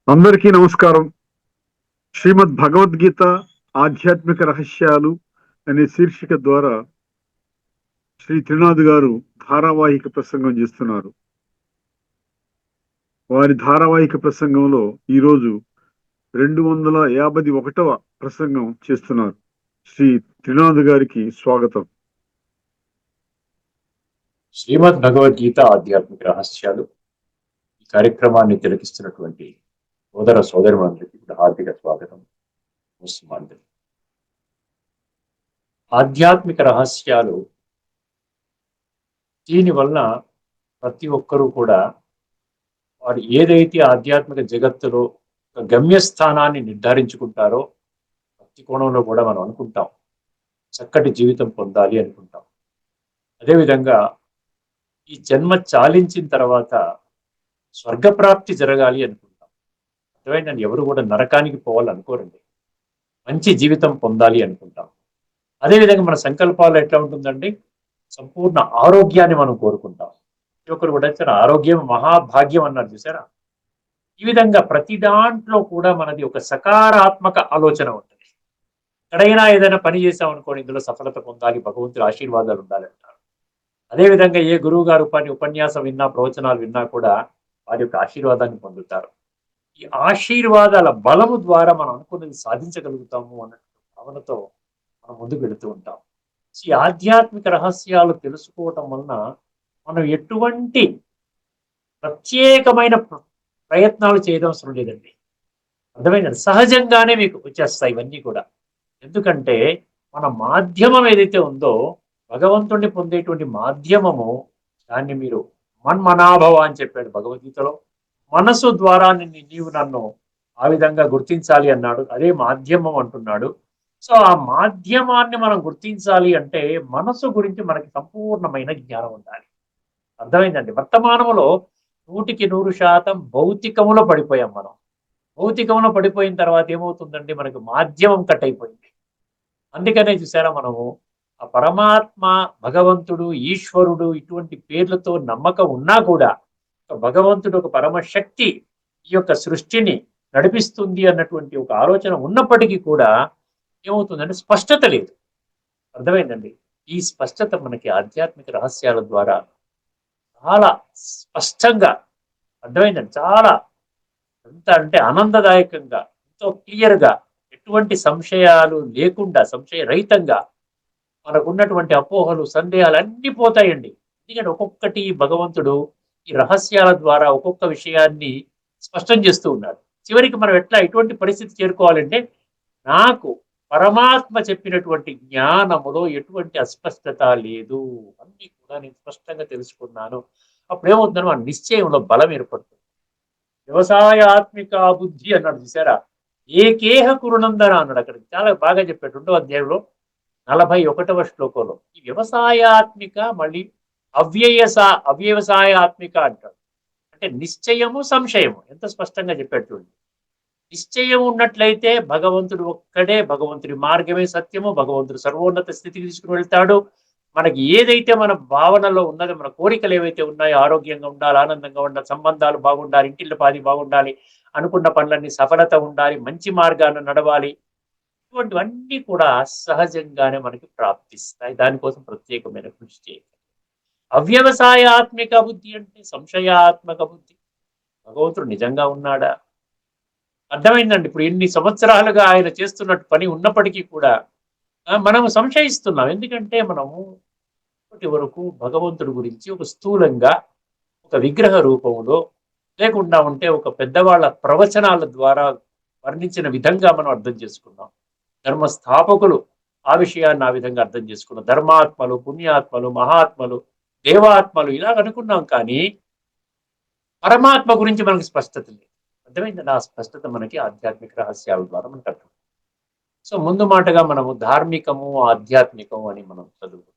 అందరికీ నమస్కారం. శ్రీమద్ భగవద్గీత ఆధ్యాత్మిక రహస్యాలు అనే శీర్షిక ద్వారా శ్రీ త్రినాథ్ గారు ధారావాహిక ప్రసంగం చేస్తున్నారు. వారి ధారావాహిక ప్రసంగంలో ఈరోజు 251వ ప్రసంగం చేస్తున్నారు. శ్రీ త్రినాథ్ గారికి స్వాగతం. శ్రీమద్ భగవద్గీత ఆధ్యాత్మిక రహస్యాలు ఈ కార్యక్రమాన్ని తిలకిస్తున్నటువంటి సోదర సోదరులందరికీ కూడా హార్దిక స్వాగతం. ముస్లిమాందరి ఆధ్యాత్మిక రహస్యాలు దీనివల్ల ప్రతి ఒక్కరూ కూడా వారు ఏదైతే ఆధ్యాత్మిక జగత్తులో ఒక గమ్యస్థానాన్ని నిర్ధారించుకుంటారో ప్రతి కోణంలో కూడా మనం అనుకుంటాం చక్కటి జీవితం పొందాలి అనుకుంటాం. అదేవిధంగా ఈ జన్మ చాలించిన తర్వాత స్వర్గప్రాప్తి జరగాలి అనుకుంటాం. అర్థమైందండి, ఎవరు కూడా నరకానికి పోవాలనుకోరండి, మంచి జీవితం పొందాలి అనుకుంటాం. అదేవిధంగా మన సంకల్పాలు ఎట్లా ఉంటుందండి, సంపూర్ణ ఆరోగ్యాన్ని మనం కోరుకుంటాం. ప్రతి ఒక్కరు కూడా చాలా ఆరోగ్యం మహాభాగ్యం అన్నారు చూసారా. ఈ విధంగా ప్రతి దాంట్లో కూడా మనది ఒక సకారాత్మక ఆలోచన ఉంటుంది. ఎక్కడైనా ఏదైనా పని చేసాం అనుకోని ఇందులో సఫలత పొందాలి, భగవంతుడి ఆశీర్వాదాలు ఉండాలంటారు. అదేవిధంగా ఏ గురువు గారు ఉపన్యాసం విన్నా, ప్రవచనాలు విన్నా కూడా వారి యొక్క ఆశీర్వాదాన్ని పొందుతారు. ఈ ఆశీర్వాదాల బలము ద్వారా మనం అనుకున్నది సాధించగలుగుతాము అన్న భావనతో మనం ముందుకు వెళుతూ ఉంటాం. ఈ ఆధ్యాత్మిక రహస్యాలు తెలుసుకోవటం వలన మనం ఎటువంటి ప్రత్యేకమైన ప్రయత్నాలు చేయడం అవసరం లేదండి. అర్థమైందండి, సహజంగానే మీకు వచ్చేస్తాయి ఇవన్నీ కూడా. ఎందుకంటే మన మాధ్యమం ఏదైతే ఉందో, భగవంతుడిని పొందేటువంటి మాధ్యమము, దాన్ని మీరు మన్మనాభవ అని చెప్పాడు భగవద్గీతలో. మనసు ద్వారా నీవు నన్ను ఆ విధంగా గుర్తించాలి అన్నాడు. అదే మాధ్యమం అంటున్నాడు. సో ఆ మాధ్యమాన్ని మనం గుర్తించాలి అంటే మనసు గురించి మనకి సంపూర్ణమైన జ్ఞానం ఉండాలి. అర్థమైందండి. వర్తమానంలో 100% భౌతికములో పడిపోయాం మనం. భౌతికంలో పడిపోయిన తర్వాత ఏమవుతుందండి, మనకు మాధ్యమం కట్ అయిపోయింది. అందుకనే చూసారా, మనము ఆ పరమాత్మ, భగవంతుడు, ఈశ్వరుడు ఇటువంటి పేర్లతో నమ్మకం ఉన్నా కూడా భగవంతుడు ఒక పరమశక్తి ఈ యొక్క సృష్టిని నడిపిస్తుంది అన్నటువంటి ఒక ఆలోచన ఉన్నప్పటికీ కూడా ఏమవుతుందంటే స్పష్టత లేదు. అర్థమైందండి. ఈ స్పష్టత మనకి ఆధ్యాత్మిక రహస్యాల ద్వారా చాలా స్పష్టంగా అర్థమైందండి. చాలా ఎంత అంటే ఆనందదాయకంగా, ఎంతో క్లియర్గా, ఎటువంటి సంశయాలు లేకుండా, సంశయరహితంగా మనకున్నటువంటి అపోహలు, సందేహాలు అన్నీ పోతాయండి. ఎందుకంటే ఒక్కొక్కటి భగవంతుడు ఈ రహస్యాల ద్వారా ఒక్కొక్క విషయాన్ని స్పష్టం చేస్తూ ఉన్నాడు. చివరికి మనం ఎట్లా ఎటువంటి పరిస్థితి చేరుకోవాలంటే, నాకు పరమాత్మ చెప్పినటువంటి జ్ఞానములో ఎటువంటి అస్పష్టత లేదు, అన్ని కూడా నేను స్పష్టంగా తెలుసుకున్నాను. అప్పుడు ఏమవుతుందని మన నిశ్చయంలో బలం ఏర్పడుతుంది. వ్యవసాయాత్మిక బుద్ధి అన్నాడు చూసారా, ఏకేహ కురునందన అన్నాడు. అక్కడ చాలా బాగా చెప్పాడు 2వ అధ్యాయంలో 41వ శ్లోకంలో. ఈ వ్యవసాయాత్మిక మళ్ళీ అవ్యవసాయాత్మిక అంటాడు. అంటే నిశ్చయము, సంశయము ఎంత స్పష్టంగా చెప్పాడు చూడండి. నిశ్చయం ఉన్నట్లయితే భగవంతుడు ఒక్కడే, భగవంతుడి మార్గమే సత్యము, భగవంతుడు సర్వోన్నత స్థితికి తీసుకుని వెళ్తాడు. మనకి ఏదైతే మన భావనలో ఉన్నదో, మన కోరికలు ఏవైతే ఉన్నాయో, ఆరోగ్యంగా ఉండాలి, ఆనందంగా ఉండాలి, సంబంధాలు బాగుండాలి, ఇంటిళ్ళ పాది బాగుండాలి, అనుకున్న పనులన్నీ సఫలత ఉండాలి, మంచి మార్గాన్ని నడవాలి, ఇటువంటివన్నీ కూడా సహజంగానే మనకి ప్రాప్తిస్తాయి. దానికోసం ప్రత్యేకమైన కృషి చేయాలి. అవ్యవసాయాత్మిక బుద్ధి అంటే సంశయాత్మక బుద్ధి. భగవంతుడు నిజంగా ఉన్నాడా? అర్థమైందండి. ఇప్పుడు ఎన్ని సంవత్సరాలుగా ఆయన చేస్తున్నట్టు పని ఉన్నప్పటికీ కూడా మనము సంశయిస్తున్నాం. ఎందుకంటే మనము ఇప్పటి వరకు భగవంతుడి గురించి ఒక స్థూలంగా, ఒక విగ్రహ రూపంలో, లేకుండా ఉంటే ఒక పెద్దవాళ్ళ ప్రవచనాల ద్వారా వర్ణించిన విధంగా మనం అర్థం చేసుకున్నాం. ధర్మస్థాపకులు ఆ విషయాన్ని ఆ విధంగా అర్థం చేసుకున్నాం. ధర్మాత్మలు, పుణ్యాత్మలు, మహాత్మలు, దేవాత్మలు ఇలాగ అనుకున్నాం. కానీ పరమాత్మ గురించి మనకి స్పష్టత లేదు. అర్థమైందండి. ఆ స్పష్టత మనకి ఆధ్యాత్మిక రహస్యాల ద్వారా మనకు అర్థం. సో ముందు మాటగా మనము ధార్మికము, ఆధ్యాత్మికము అని మనం చదువుకుంటాం.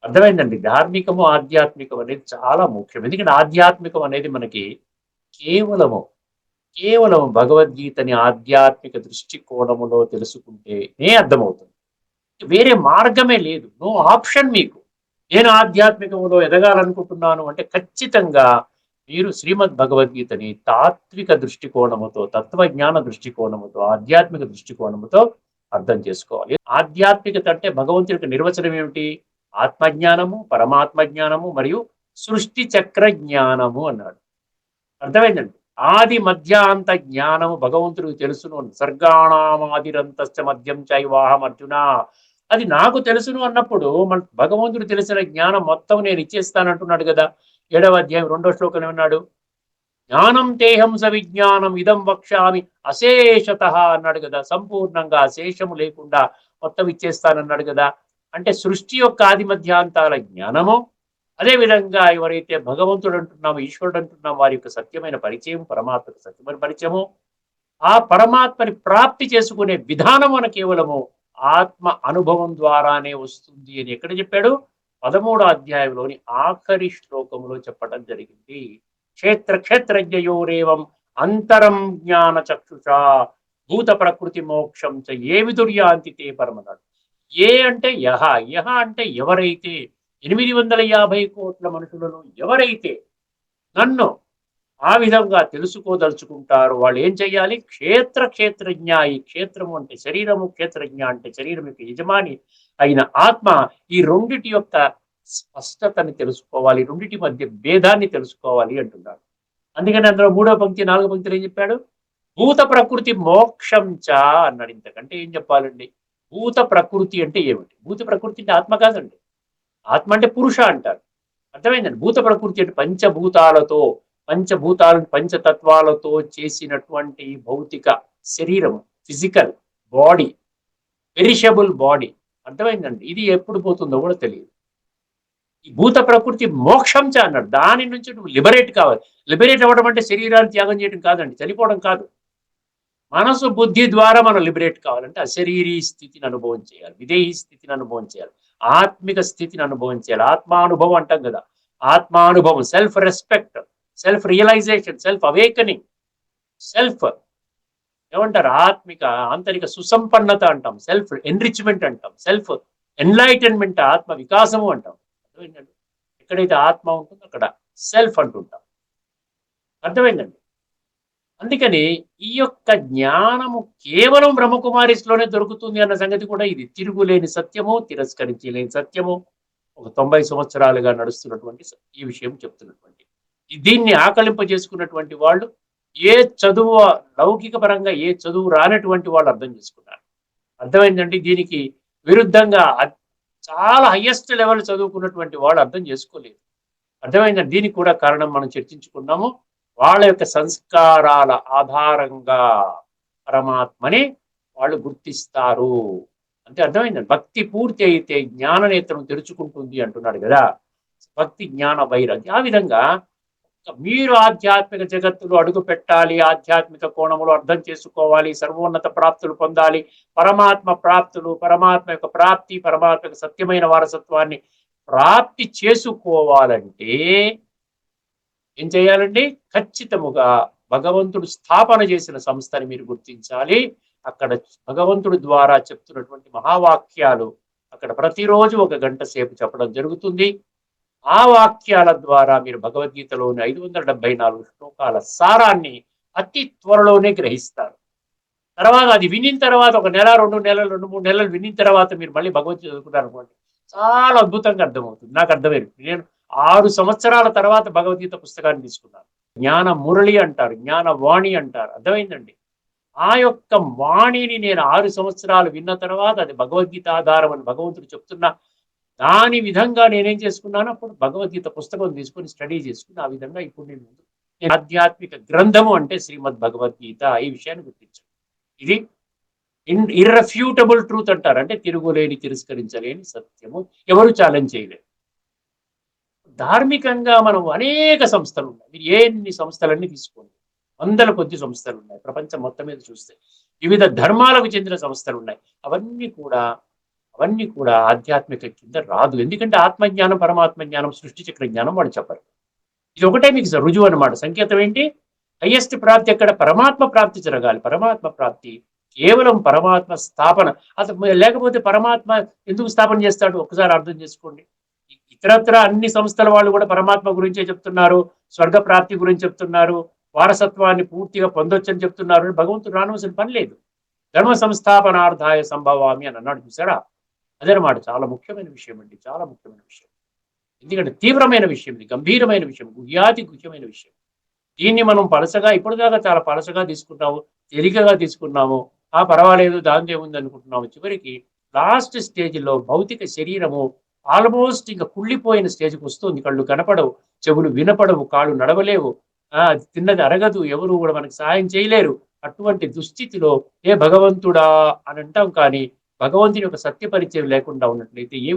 అర్థమైందండి. ధార్మికము, ఆధ్యాత్మికం అనేది చాలా ముఖ్యం. ఎందుకంటే ఆధ్యాత్మికం అనేది మనకి కేవలము కేవలం భగవద్గీతని ఆధ్యాత్మిక దృష్టికోణములో తెలుసుకుంటేనే అర్థమవుతుంది. వేరే మార్గమే లేదు. నో ఆప్షన్ మీకు. నేను ఆధ్యాత్మికములో ఎదగాలనుకుంటున్నాను అంటే ఖచ్చితంగా మీరు శ్రీమద్ భగవద్గీతని తాత్విక దృష్టికోణముతో, తత్వజ్ఞాన దృష్టికోణముతో, ఆధ్యాత్మిక దృష్టికోణముతో అర్థం చేసుకోవాలి. ఆధ్యాత్మికత అంటే భగవంతుడికి నిర్వచనం ఏమిటి? ఆత్మజ్ఞానము, పరమాత్మ జ్ఞానము మరియు సృష్టి చక్ర జ్ఞానము అన్నాడు. అర్థమైందండి. ఆది మధ్యాంత జ్ఞానము భగవంతుడికి తెలుసును. సర్గాణామాదిరంతశ్చ మధ్యం చైవాహం అర్జున. అది నాకు తెలుసును అన్నప్పుడు మన భగవంతుడు తెలిసిన జ్ఞానం మొత్తం నేను ఇచ్చేస్తానంటున్నాడు కదా. 7వ అధ్యాయం 2వ శ్లోకం ఏమన్నాడు? జ్ఞానం తేహం సవిజ్ఞానం ఇదం వక్ష్యామి అశేషత అన్నాడు కదా. సంపూర్ణంగా శేషము లేకుండా మొత్తం ఇచ్చేస్తానన్నాడు కదా. అంటే సృష్టి యొక్క ఆది మధ్యాంతాల జ్ఞానము, అదేవిధంగా ఎవరైతే భగవంతుడు అంటున్నామో, ఈశ్వరుడు అంటున్నామో వారి యొక్క సత్యమైన పరిచయం, పరమాత్మకు సత్యమైన పరిచయము, ఆ పరమాత్మని ప్రాప్తి చేసుకునే విధానం మన కేవలము ఆత్మ అనుభవం ద్వారానే వస్తుంది అని ఎక్కడ చెప్పాడు? 13వ అధ్యాయంలోని ఆఖరి శ్లోకములో చెప్పడం జరిగింది. క్షేత్ర క్షేత్రజ్ఞయోరేవం అంతరం జ్ఞాన చక్షుషా భూత ప్రకృతి మోక్షం చ ఏ విదుర్యాంతి తే పరమన్నాడు. ఏ అంటే యహ, యహ అంటే ఎవరైతే, 850 కోట్ల మనుషులలో ఎవరైతే నన్ను ఆ విధంగా తెలుసుకోదలుచుకుంటారు వాళ్ళు ఏం చెయ్యాలి? క్షేత్రజ్ఞ. ఈ క్షేత్రము అంటే శరీరము, క్షేత్రజ్ఞ అంటే శరీరం యొక్క యజమాని అయిన ఆత్మ. ఈ రెండిటి యొక్క స్పష్టతని తెలుసుకోవాలి, రెండిటి మధ్య భేదాన్ని తెలుసుకోవాలి అంటున్నాడు. అందుకని అందులో 3వ పంక్తి 4వ పంక్తిలో ఏం చెప్పాడు? భూత ప్రకృతి మోక్షం చ అన్నాడు. ఇంతకంటే ఏం చెప్పాలండి? భూత ప్రకృతి అంటే ఏమిటి? భూత ప్రకృతి అంటే ఆత్మ కాదండి. ఆత్మ అంటే పురుష అంటారు. అర్థమైందండి. భూత ప్రకృతి అంటే పంచభూతాలతో, పంచతత్వాలతో చేసినటువంటి భౌతిక శరీరము, ఫిజికల్ బాడీ, పెరిషబుల్ బాడీ. అర్థమైందండి. ఇది ఎప్పుడు పోతుందో కూడా తెలియదు. ఈ భూత ప్రకృతి మోక్షం చ అన్నాడు. దాని నుంచి నువ్వు లిబరేట్ కావాలి. లిబరేట్ అవ్వడం అంటే శరీరాన్ని త్యాగం చేయడం కాదండి, చనిపోవడం కాదు. మనసు బుద్ధి ద్వారా మనం లిబరేట్ కావాలంటే అశరీరీ స్థితిని అనుభవం చేయాలి, విదేహీ స్థితిని అనుభవం చేయాలి, ఆత్మిక స్థితిని అనుభవం చేయాలి. ఆత్మానుభవం అంటాం కదా. ఆత్మానుభవం, self respect, self realization, self awakening, self ఏమంటారు? ఆత్మిక ఆంతరిక సుసంపన్నత అంటాం, సెల్ఫ్ ఎన్రిచ్మెంట్ అంటాం, సెల్ఫ్ ఎన్లైటన్మెంట్, ఆత్మ వికాసము అంటాం. అర్థమైందండి. ఎక్కడైతే ఆత్మ ఉంటుందో అక్కడ సెల్ఫ్ అంటుంటాం. అర్థమైందండి. అందుకని ఈ యొక్క జ్ఞానము కేవలం బ్రహ్మకుమారిస్లోనే దొరుకుతుంది అన్న సంగతి కూడా ఇది తిరుగులేని సత్యము, తిరస్కరించలేని సత్యము. ఒక 90 సంవత్సరాలుగా నడుస్తున్నటువంటి ఈ విషయం చెప్తున్నటువంటి, దీన్ని ఆకలింపజేసుకున్నటువంటి వాళ్ళు ఏ చదువు, లౌకిక పరంగా ఏ చదువు రానటువంటి వాళ్ళు అర్థం చేసుకున్నారు. అర్థమైందండి. దీనికి విరుద్ధంగా చాలా హయ్యెస్ట్ లెవెల్ చదువుకున్నటువంటి వాళ్ళు అర్థం చేసుకోలేదు. అర్థమైందండి. దీనికి కూడా కారణం మనం చర్చించుకున్నాము. వాళ్ళ యొక్క సంస్కారాల ఆధారంగా పరమాత్మని వాళ్ళు గుర్తిస్తారు. అంటే అర్థమైందండి. భక్తి పూర్తి అయితే జ్ఞాననేత్రం తెరుచుకుంటుంది అంటున్నాడు కదా. భక్తి జ్ఞాన వైరాగ్యం. ఆ విధంగా మీరు ఆధ్యాత్మిక జగత్తులో అడుగు పెట్టాలి, ఆధ్యాత్మిక కోణములో అర్థం చేసుకోవాలి, సర్వోన్నత ప్రాప్తులు పొందాలి, పరమాత్మ ప్రాప్తులు, పరమాత్మ యొక్క ప్రాప్తి, పరమాత్మ యొక్క సత్యమైన వారసత్వాన్ని ప్రాప్తి చేసుకోవాలంటే ఏం చేయాలండి? ఖచ్చితముగా భగవంతుడు స్థాపన చేసిన సంస్థని మీరు గుర్తించాలి. అక్కడ భగవంతుడి ద్వారా చెప్తున్నటువంటి మహావాక్యాలు అక్కడ ప్రతిరోజు 1 గంట సేపు చెప్పడం జరుగుతుంది. ఆ వాక్యాల ద్వారా మీరు భగవద్గీతలోని 574 శ్లోకాల సారాన్ని అతి త్వరలోనే గ్రహిస్తారు. తర్వాత అది వినిన తర్వాత 1 నెల, 2 నెలలు, 2-3 నెలలు వినిన తర్వాత మీరు మళ్ళీ భగవద్గీత చదువుకున్నారు అనుకోండి, చాలా అద్భుతంగా అర్థమవుతుంది. నాకు అర్థమైంది. నేను 6 సంవత్సరాల తర్వాత భగవద్గీత పుస్తకాన్ని తీసుకున్నాను. జ్ఞాన మురళి అంటారు, జ్ఞాన వాణి అంటారు. అర్థమైందండి. ఆ యొక్క వాణిని నేను 6 సంవత్సరాలు విన్న తర్వాత అది భగవద్గీత ఆధారం అని భగవంతుడు చెప్తున్నా, దాని విధంగా నేనేం చేసుకున్నాను, అప్పుడు భగవద్గీత పుస్తకం తీసుకొని స్టడీ చేసుకుని ఆ విధంగా ఇప్పుడు నేను ఆధ్యాత్మిక గ్రంథము అంటే శ్రీమద్ భగవద్గీత. ఈ విషయాన్ని గుర్తించాను. ఇది ఇర్రెఫ్యూటబుల్ ట్రూత్ అంటారు. అంటే తిరుగులేని, తిరస్కరించలేని సత్యము, ఎవరు ఛాలెంజ్ చేయలేరు. ధార్మికంగా మనం అనేక సంస్థలు ఉన్నాయి. మీరు ఎన్ని సంస్థలన్నీ తీసుకోండి, 100ల కొద్ది సంస్థలు ఉన్నాయి ప్రపంచం మొత్తం మీద చూస్తే. వివిధ ధర్మాలకు చెందిన సంస్థలు ఉన్నాయి. అవన్నీ కూడా ఆధ్యాత్మిక కింద రాదు. ఎందుకంటే ఆత్మజ్ఞానం, పరమాత్మ జ్ఞానం, సృష్టి చక్ర జ్ఞానం వాళ్ళు చెప్పరు. ఇది ఒకటే మీకు రుజువు అనమాట. సంకేతం ఏంటి? హైయెస్ట్ ప్రాప్తి ఎక్కడ? పరమాత్మ ప్రాప్తి జరగాలి. పరమాత్మ ప్రాప్తి కేవలం పరమాత్మ స్థాపన. అసలు లేకపోతే పరమాత్మ ఎందుకు స్థాపన చేస్తాడు? ఒకసారి అర్థం చేసుకోండి. ఇతరత్ర అన్ని సంస్థల వాళ్ళు కూడా పరమాత్మ గురించే చెప్తున్నారు, స్వర్గ ప్రాప్తి గురించి చెప్తున్నారు, వారసత్వాన్ని పూర్తిగా పొందొచ్చని చెప్తున్నారు. భగవంతుడు రానవలసిన పని లేదు. ధర్మ సంస్థాపనార్థాయ సంభవామి అని అన్నాడు, చూసారా? అదనమాట చాలా ముఖ్యమైన విషయం అండి, చాలా ముఖ్యమైన విషయం. ఎందుకంటే తీవ్రమైన విషయం, ఇది గంభీరమైన విషయం, గుహ్యాతి గుహ్యమైన విషయం. దీన్ని మనం పలసగా ఇప్పటిదాకా చాలా పలసగా తీసుకున్నాము, తేలికగా తీసుకున్నాము. పర్వాలేదు, దాంతో ఏముంది అనుకుంటున్నాము. చివరికి లాస్ట్ స్టేజ్లో భౌతిక శరీరము ఆల్మోస్ట్ ఇంకా కుళ్ళిపోయిన స్టేజ్కి వస్తుంది. కళ్ళు కనపడవు, చెవులు వినపడవు, కాళ్ళు నడవలేవు, తిన్నది అరగదు, ఎవరు కూడా మనకు సహాయం చేయలేరు. అటువంటి దుస్థితిలో ఏ భగవంతుడా అని అంటాం, కానీ భగవంతుని యొక్క సత్య పరిచయం లేకుండా ఉన్నట్లయితే ఏ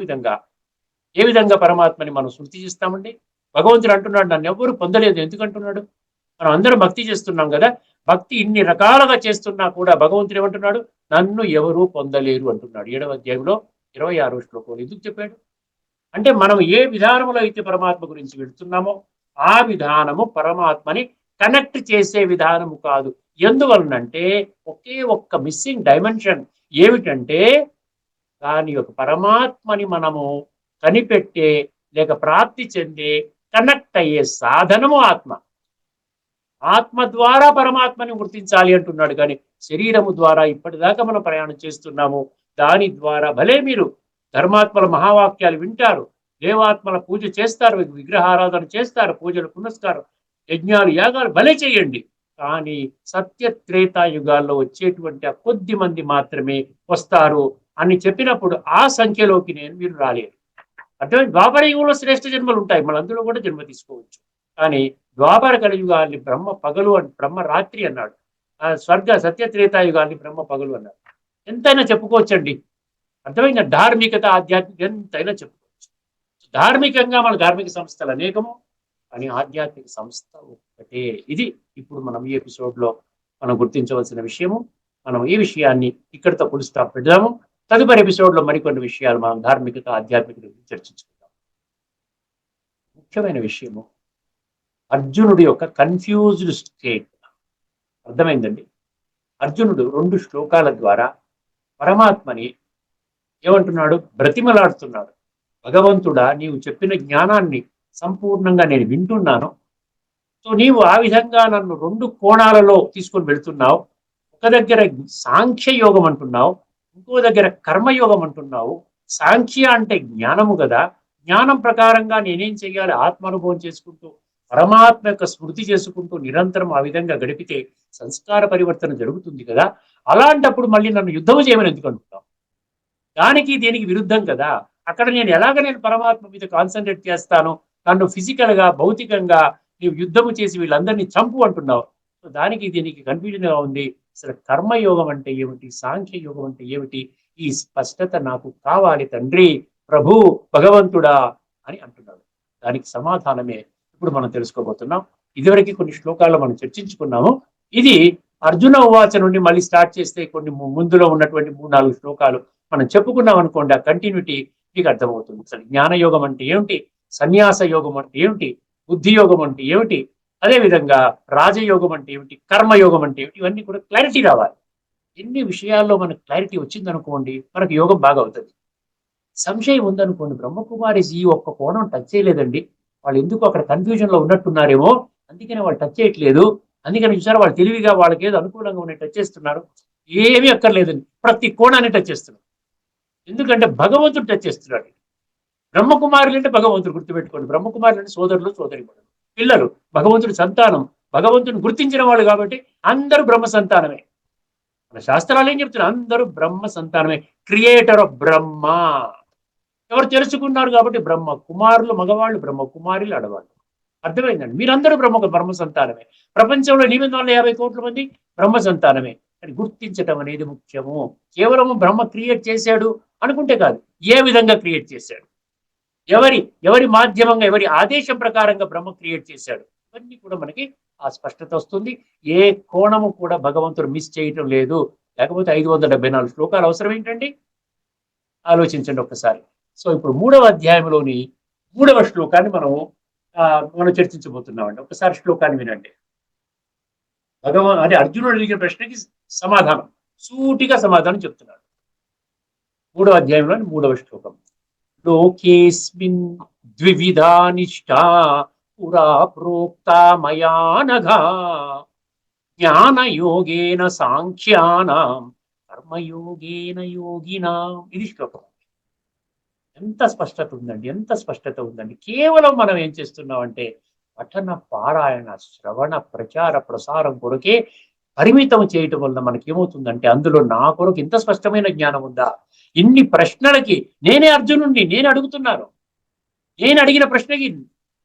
విధంగా పరమాత్మని మనం శృతి చేస్తామండి? భగవంతుడు అంటున్నాడు, నన్ను ఎవరు పొందలేదు. ఎందుకంటున్నాడు? మనం అందరం భక్తి చేస్తున్నాం కదా, భక్తి ఇన్ని రకాలుగా చేస్తున్నా కూడా భగవంతుడు ఏమంటున్నాడు? నన్ను ఎవరు పొందలేరు అంటున్నాడు 7వ అధ్యాయంలో 26వ శ్లోకంలో. ఎందుకు చెప్పాడు అంటే, మనం ఏ విధానంలో అయితే పరమాత్మ గురించి వెళుతున్నామో ఆ విధానము పరమాత్మని కనెక్ట్ చేసే విధానము కాదు. ఎందువలనంటే ఒకే ఒక్క మిస్సింగ్ డైమెన్షన్ ఏమిటంటే, దాని యొక్క పరమాత్మని మనము కనిపెట్టే లేక ప్రాప్తి చెందే కనెక్ట్ అయ్యే సాధనము ఆత్మ ద్వారా పరమాత్మని గుర్తించాలి అంటున్నాడు. కానీ శరీరము ద్వారా ఇప్పటిదాకా మనం ప్రయాణం చేస్తున్నాము. దాని ద్వారా భలే మీరు ధర్మాత్మల మహావాక్యాలు వింటారు, దేవాత్మల పూజ చేస్తారు, విగ్రహారాధన చేస్తారు, పూజలు పునస్కారం యజ్ఞాలు యాగాలు భలే చేయండి. కానీ సత్య త్రేతాయుగాల్లో వచ్చేటువంటి ఆ కొద్ది మంది మాత్రమే వస్తారు అని చెప్పినప్పుడు ఆ సంఖ్యలోకి మీరు రాలేరు. అర్థమైంది? ద్వాపర యుగంలో శ్రేష్ఠ జన్మలు ఉంటాయి, మన అందులో కూడా జన్మ తీసుకోవచ్చు. కానీ ద్వాపర కలియుగాన్ని బ్రహ్మ పగలు బ్రహ్మ రాత్రి అన్నాడు, స్వర్గ సత్య త్రేతాయుగాన్ని బ్రహ్మ పగలు అన్నాడు. ఎంతైనా చెప్పుకోవచ్చండి. అర్థమైందా? ధార్మికత ఆధ్యాత్మిక ఎంతైనా చెప్పుకోవచ్చు. ధార్మికంగా మన ధార్మిక సంస్థలు అనేకము, కానీ ఆధ్యాత్మిక సంస్థ ఒక్కటే. ఇది ఇప్పుడు మనం ఈ ఎపిసోడ్లో మనం గుర్తించవలసిన విషయము. మనం ఈ విషయాన్ని ఇక్కడితో ఫుల్ స్టాప్ పెడదాము. తదుపరి ఎపిసోడ్లో మరికొన్ని విషయాలు మనం ధార్మికత ఆధ్యాత్మికత గురించి చర్చించుకుందాం. ముఖ్యమైన విషయము అర్జునుడి యొక్క కన్ఫ్యూజ్డ్ స్టేట్. అర్థమైందండి? అర్జునుడు 2 శ్లోకాల ద్వారా పరమాత్మని ఏమంటున్నాడు? బ్రతిమలాడుతున్నాడు. భగవంతుడా, నీవు చెప్పిన జ్ఞానాన్ని సంపూర్ణంగా నేను వింటున్నాను. సో నీవు ఆ విధంగా నన్ను 2 కోణాలలో తీసుకొని వెళ్తున్నావు. ఒక దగ్గర సాంఖ్య యోగం అంటున్నావు, ఇంకో దగ్గర కర్మయోగం అంటున్నావు. సాంఖ్య అంటే జ్ఞానము కదా, జ్ఞానం ప్రకారంగా నేనేం చెయ్యాలి? ఆత్మానుభవం చేసుకుంటూ పరమాత్మ యొక్క స్మృతి చేసుకుంటూ నిరంతరం ఆ విధంగా గడిపితే సంస్కార పరివర్తన జరుగుతుంది కదా. అలాంటప్పుడు మళ్ళీ నన్ను యుద్ధము చేయమని ఎందుకు అంటున్నావు? దానికి దీనికి విరుద్ధం కదా. అక్కడ నేను పరమాత్మ మీద కాన్సన్ట్రేట్ చేస్తాను, నన్ను ఫిజికల్ గా భౌతికంగా నీవు యుద్ధము చేసి వీళ్ళందరినీ చంపు అంటున్నావు. సో దానికి దీనికి కన్ఫ్యూజన్ గా ఉంది. అసలు కర్మయోగం అంటే ఏమిటి, సాంఖ్య యోగం అంటే ఏమిటి? ఈ స్పష్టత నాకు కావాలి తండ్రి, ప్రభు, భగవంతుడా అని అంటున్నాడు. దానికి సమాధానమే ఇప్పుడు మనం తెలుసుకోబోతున్నాం. ఇదివరకు కొన్ని శ్లోకాల్లో మనం చర్చించుకున్నాము. ఇది అర్జున ఉవాచ నుండి మళ్ళీ స్టార్ట్ చేస్తే కొన్ని ముందులో ఉన్నటువంటి 3-4 శ్లోకాలు మనం చెప్పుకున్నాం అనుకోండి, ఆ కంటిన్యూటీ మీకు అర్థమవుతుంది. అసలు జ్ఞానయోగం అంటే ఏమిటి, సన్యాస యోగం అంటే ఏమిటి, బుద్ధి యోగం అంటే ఏమిటి, అదేవిధంగా రాజయోగం అంటే ఏమిటి, కర్మయోగం అంటే ఏమిటి, ఇవన్నీ కూడా క్లారిటీ రావాలి. ఎన్ని విషయాల్లో మనకు క్లారిటీ వచ్చిందనుకోండి, మనకు యోగం బాగా అవుతుంది. సంశయం ఉందనుకోండి, బ్రహ్మకుమారిస్ ఈ ఒక్క కోణం టచ్ చేయలేదండి, వాళ్ళు ఎందుకు అక్కడ కన్ఫ్యూజన్ లో ఉన్నట్టున్నారేమో, అందుకనే వాళ్ళు టచ్ చేయట్లేదు, అందుకని చూసారు వాళ్ళు తెలివిగా వాళ్ళకి ఏదో అనుకూలంగా ఉన్నాయి టచ్ చేస్తున్నారు. ఏమీ అక్కర్లేదండి, ప్రతి కోణాన్ని టచ్ చేస్తున్నారు. ఎందుకంటే భగవంతుడు టచ్ చేస్తున్నాడు. బ్రహ్మకుమారులు అంటే భగవంతుడు, గుర్తుపెట్టుకోండి. బ్రహ్మకుమారులు అంటే సోదరులు సోదరిమణులు, పిల్లలు, భగవంతుడి సంతానం, భగవంతుని గుర్తించిన వాళ్ళు కాబట్టి అందరూ బ్రహ్మ సంతానమే. మన శాస్త్రాలు ఏం చెప్తున్నారు? అందరూ బ్రహ్మ సంతానమే. క్రియేటర్ ఆఫ్ బ్రహ్మ ఎవరు తెలుసుకున్నారు కాబట్టి బ్రహ్మ కుమారులు మగవాళ్ళు, బ్రహ్మ కుమారులు ఆడవాళ్ళు. అర్థమైందండి? మీరందరూ బ్రహ్మ సంతానమే. ప్రపంచంలో 850 కోట్ల మంది బ్రహ్మ సంతానమే అని గుర్తించటం అనేది ముఖ్యము. కేవలం బ్రహ్మ క్రియేట్ చేశాడు అనుకుంటే కాదు, ఏ విధంగా క్రియేట్ చేశాడు, ఎవరి మాధ్యమంగా, ఎవరి ఆదేశం ప్రకారంగా బ్రహ్మ క్రియేట్ చేశాడు, ఇవన్నీ కూడా మనకి ఆ స్పష్టత వస్తుంది. ఏ కోణము కూడా భగవంతుడు మిస్ చేయటం లేదు. లేకపోతే 574 శ్లోకాలు అవసరం ఏంటండి? ఆలోచించండి ఒక్కసారి. సో ఇప్పుడు 3వ అధ్యాయంలోని 3వ శ్లోకాన్ని మనం చర్చించబోతున్నామండి. ఒకసారి శ్లోకాన్ని వినండి. అర్జునుడు అడిగిన ప్రశ్నకి సమాధానం, సూటిగా సమాధానం చెప్తున్నాడు. 3వ అధ్యాయంలోని 3వ శ్లోకం. లోకేస్మిన్ ద్వివిధా నిష్టా పురా ప్రోక్త మయా నఘా జ్ఞానయోగేన సాంఖ్యానాం కర్మయోగేన యోగినాం. ఇది శ్లోకం. ఎంత స్పష్టత ఉందండి, ఎంత స్పష్టత ఉందండి. కేవలం మనం ఏం చేస్తున్నామంటే పఠన పారాయణ శ్రవణ ప్రచార ప్రసారం కొరకే పరిమితం చేయటం వల్ల మనకి ఏమవుతుందంటే అందులో నా కొరకు ఇంత స్పష్టమైన జ్ఞానం ఉందా, ఇన్ని ప్రశ్నలకి నేనే అర్జునుడిని, నేను అడుగుతున్నాను, నేను అడిగిన ప్రశ్నకి